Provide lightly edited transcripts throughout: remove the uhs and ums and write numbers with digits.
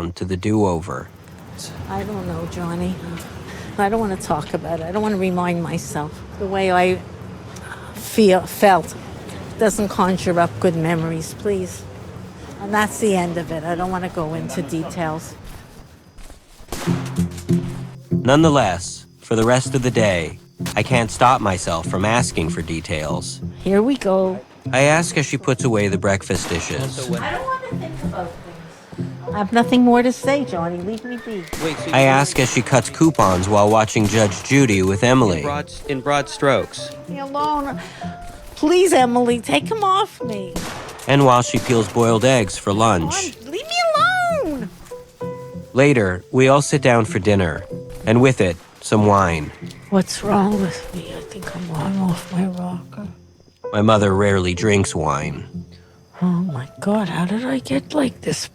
to the do-over. I don't know, Johnny. I don't want to talk about it. I don't want to remind myself. The way I felt doesn't conjure up good memories, please. And that's the end of it. I don't want to go into details. Nonetheless, for the rest of the day, I can't stop myself from asking for details. Here we go. I ask as she puts away the breakfast dishes. I don't want to think about things. I have nothing more to say, Johnny. Leave me be. I ask as she cuts coupons while watching Judge Judy with Emily. In broad strokes. Leave me alone. Please, Emily, take him off me. And while she peels boiled eggs for lunch. Leave me alone. Later, we all sit down for dinner, and with it, some wine. What's wrong with me? I think I'm going off my rocker. My mother rarely drinks wine. Oh my God, how did I get like this?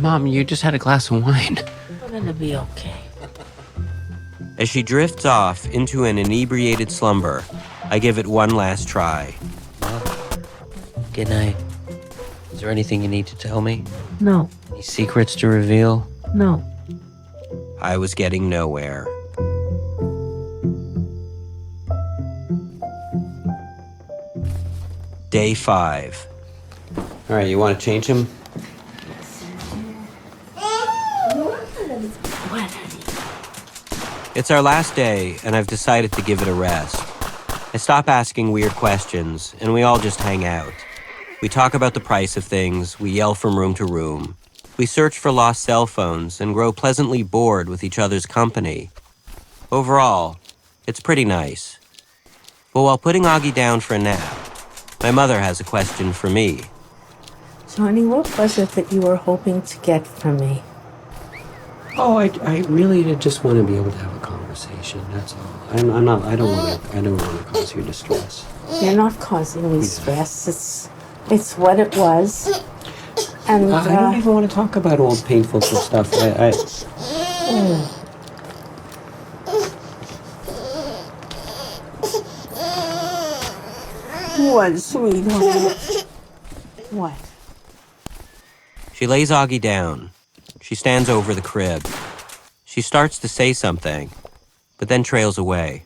Mom, you just had a glass of wine. I'm gonna be okay. As she drifts off into an inebriated slumber, I give it one last try. Good night. Is there anything you need to tell me? No, Any secrets to reveal? no. I was getting nowhere. Day 5. All right, you want to change him? It's our last day, and I've decided to give it a rest. I stop asking weird questions, and we all just hang out. We talk about the price of things, we yell from room to room. We search for lost cell phones and grow pleasantly bored with each other's company. Overall, it's pretty nice. But while putting Augie down for a nap, my mother has a question for me. Johnny, what was it that you were hoping to get from me? Oh, I really just want to be able to have a conversation. That's all. I don't want to cause you distress. You're not causing me stress. It's what it was. And I don't even want to talk about old painful stuff. What, sweetheart? What? She lays Augie down. She stands over the crib. She starts to say something, but then trails away.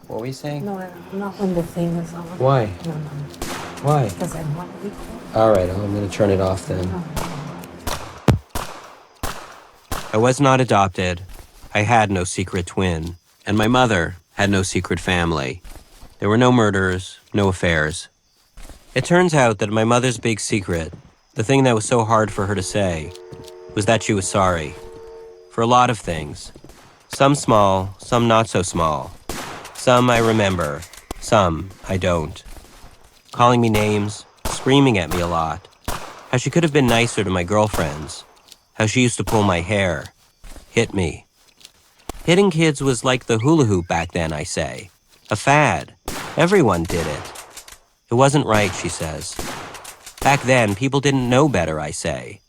What were you saying? No, not when the thing is on. Why? No. Why? Because I want to be cool. All right, I'm going to turn it off then. I was not adopted. I had no secret twin. And my mother had no secret family. There were no murders, no affairs. It turns out that my mother's big secret, the thing that was so hard for her to say, was that she was sorry. For a lot of things. Some small, some not so small. Some I remember, some I don't. Calling me names, screaming at me a lot. How she could have been nicer to my girlfriends. How she used to pull my hair. Hit me. Hitting kids was like the hula hoop back then, I say. A fad. Everyone did it. It wasn't right, she says. Back then, people didn't know better, I say.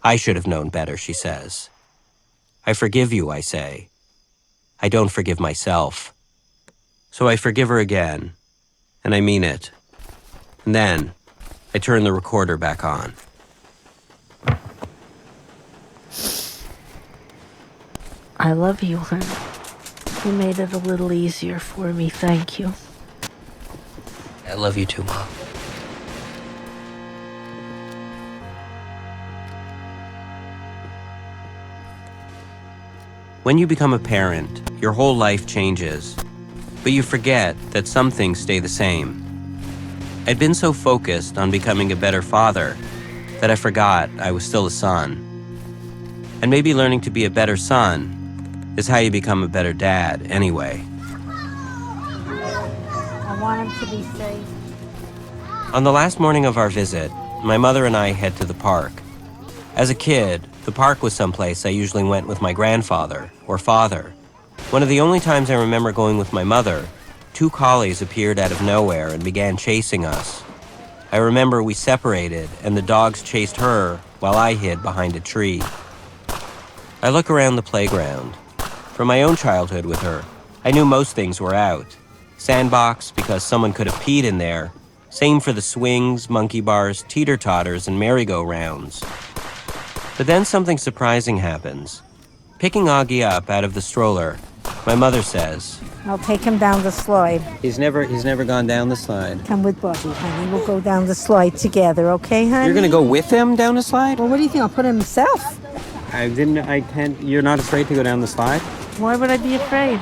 I should have known better, she says. I forgive you, I say. I don't forgive myself. So I forgive her again, and I mean it. And then, I turn the recorder back on. I love you, honey. You made it a little easier for me. Thank you. I love you too, Mom. When you become a parent, your whole life changes. But you forget that some things stay the same. I'd been so focused on becoming a better father that I forgot I was still a son. And maybe learning to be a better son is how you become a better dad anyway. I want him to be safe. On the last morning of our visit, my mother and I head to the park. As a kid, the park was someplace I usually went with my grandfather or father. One of the only times I remember going with my mother, 2 collies appeared out of nowhere and began chasing us. I remember we separated and the dogs chased her while I hid behind a tree. I look around the playground. From my own childhood with her, I knew most things were out. Sandbox because someone could have peed in there. Same for the swings, monkey bars, teeter-totters, and merry-go-rounds. But then something surprising happens. Picking Augie up out of the stroller, my mother says, I'll take him down the slide. He's never gone down the slide. Come with Bobby, honey. We'll go down the slide together, okay, honey? You're gonna go with him down the slide? Well, what do you think? I'll put him himself. You're not afraid to go down the slide? Why would I be afraid?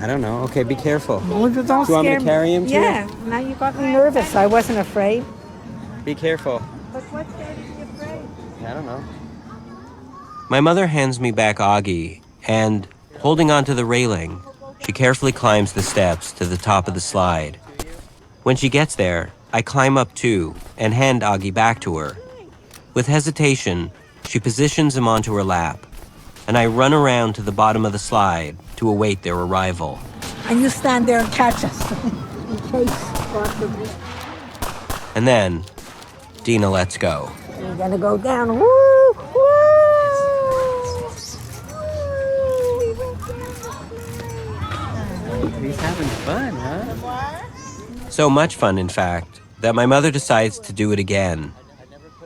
I don't know. Okay, be careful. Well, don't Do you want me scare to carry him to you? Yeah. Now you got me nervous. I wasn't afraid. Be careful. But what's there to be afraid? I don't know. My mother hands me back Augie, and, holding onto the railing, she carefully climbs the steps to the top of the slide. When she gets there, I climb up too and hand Augie back to her. With hesitation, she positions him onto her lap, and I run around to the bottom of the slide to await their arrival. And you stand there and catch us. In case. And then, Dina lets go. You're gonna go down. Woo! Woo! He's having fun, huh? So much fun, in fact, that my mother decides to do it again.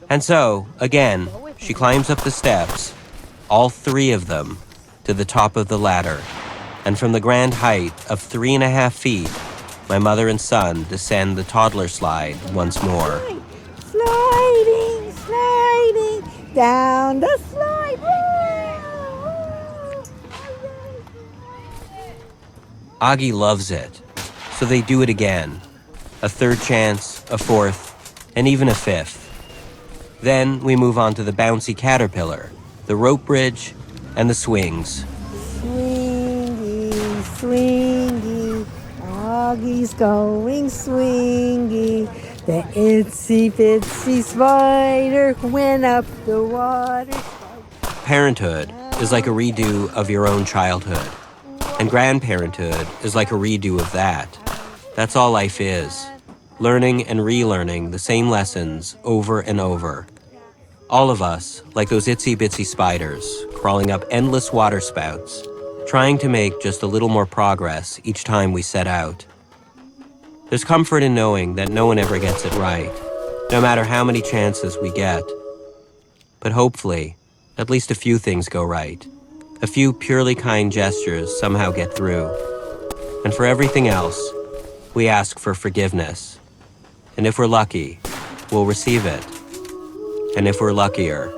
And so, again, she climbs up the steps, all 3 of them, to the top of the ladder. And from the grand height of 3.5 feet, my mother and son descend the toddler slide once more. Sliding, sliding down the slide. Augie loves it, so they do it again. A 3rd chance, a 4th, and even a 5th. Then we move on to the bouncy caterpillar, the rope bridge, and the swings. Swingy, swingy, Augie's going swingy. The itsy bitsy spider went up the water. Parenthood is like a redo of your own childhood, and grandparenthood is like a redo of that. That's all life is, learning and relearning the same lessons over and over. All of us, like those itsy-bitsy spiders, crawling up endless water spouts, trying to make just a little more progress each time we set out. There's comfort in knowing that no one ever gets it right, no matter how many chances we get. But hopefully, at least a few things go right. A few purely kind gestures somehow get through. And for everything else, we ask for forgiveness. And if we're lucky, we'll receive it. And if we're luckier,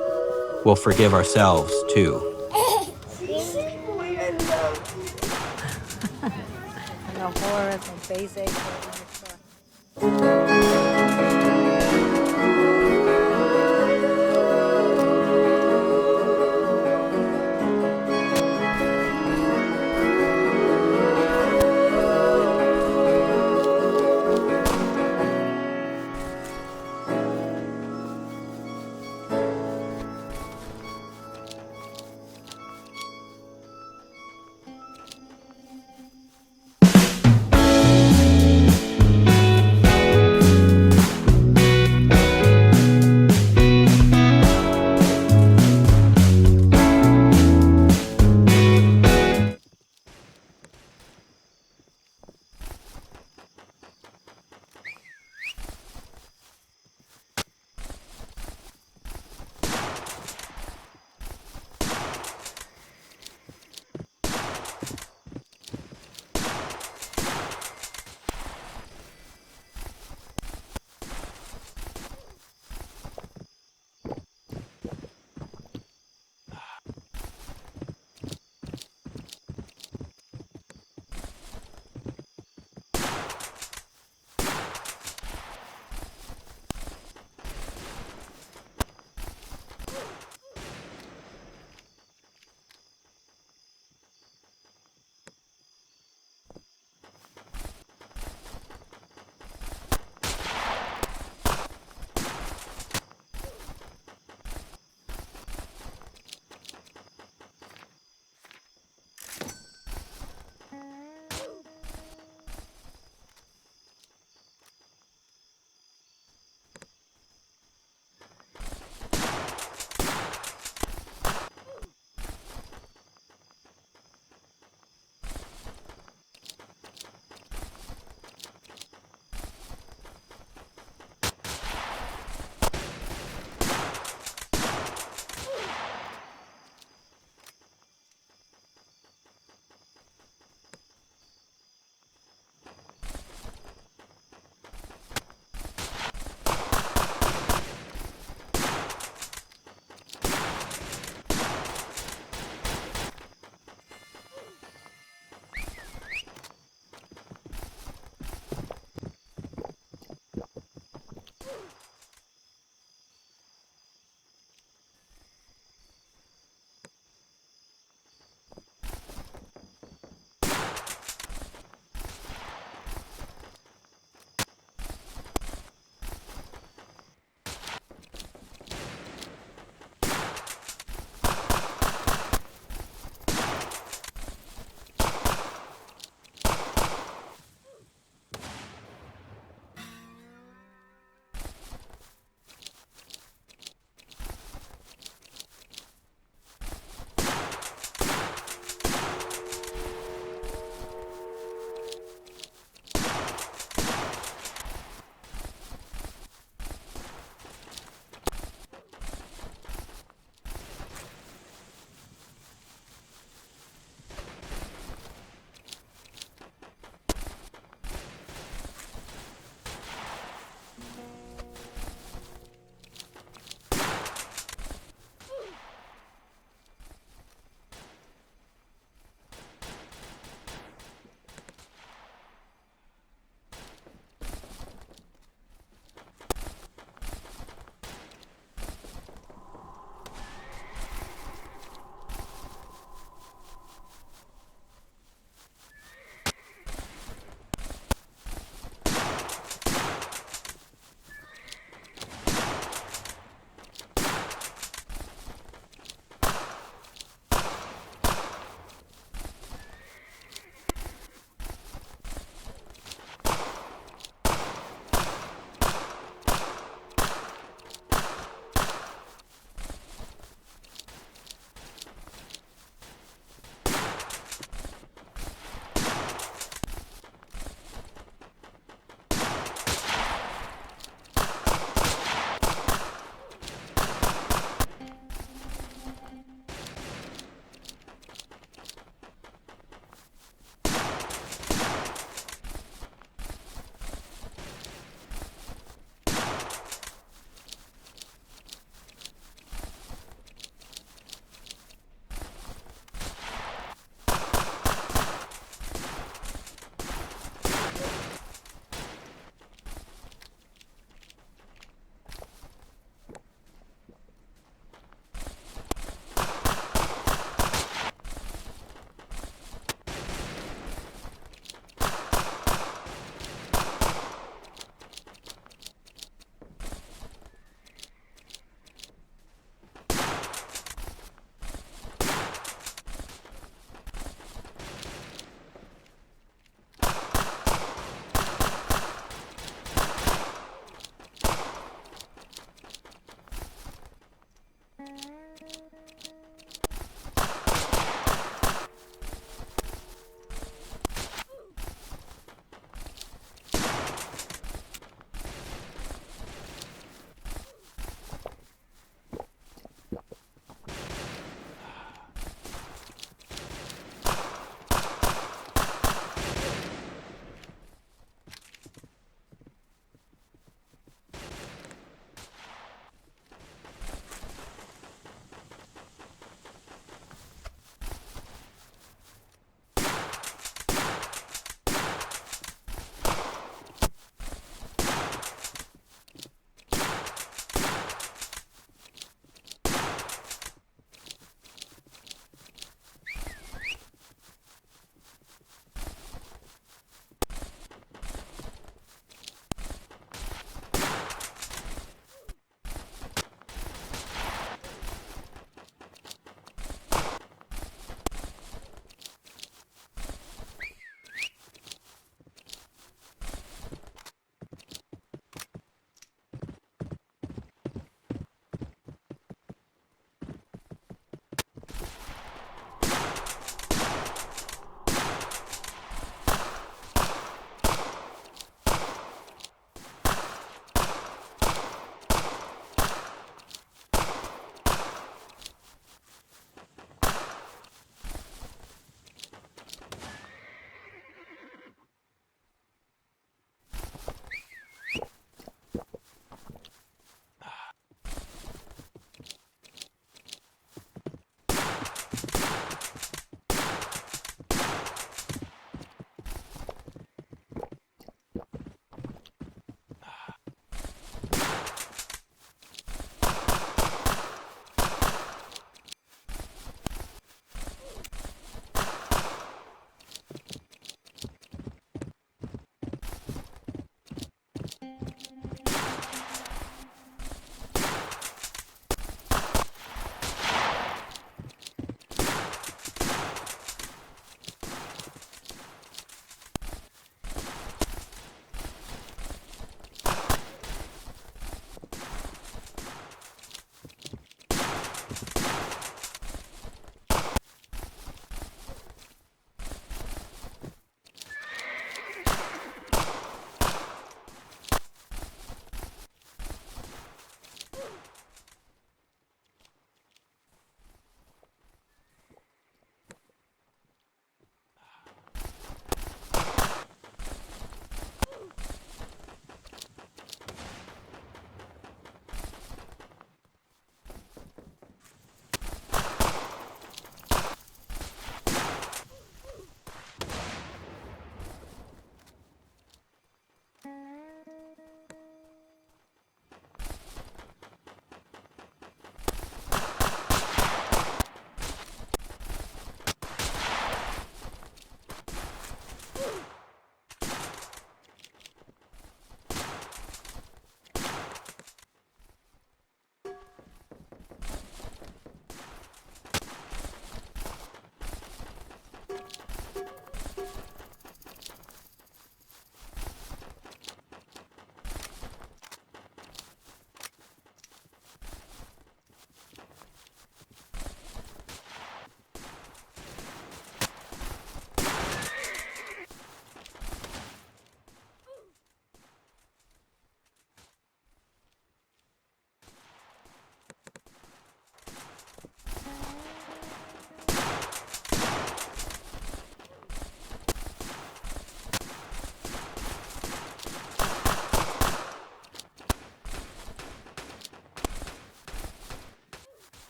we'll forgive ourselves too. And the horror and face ache.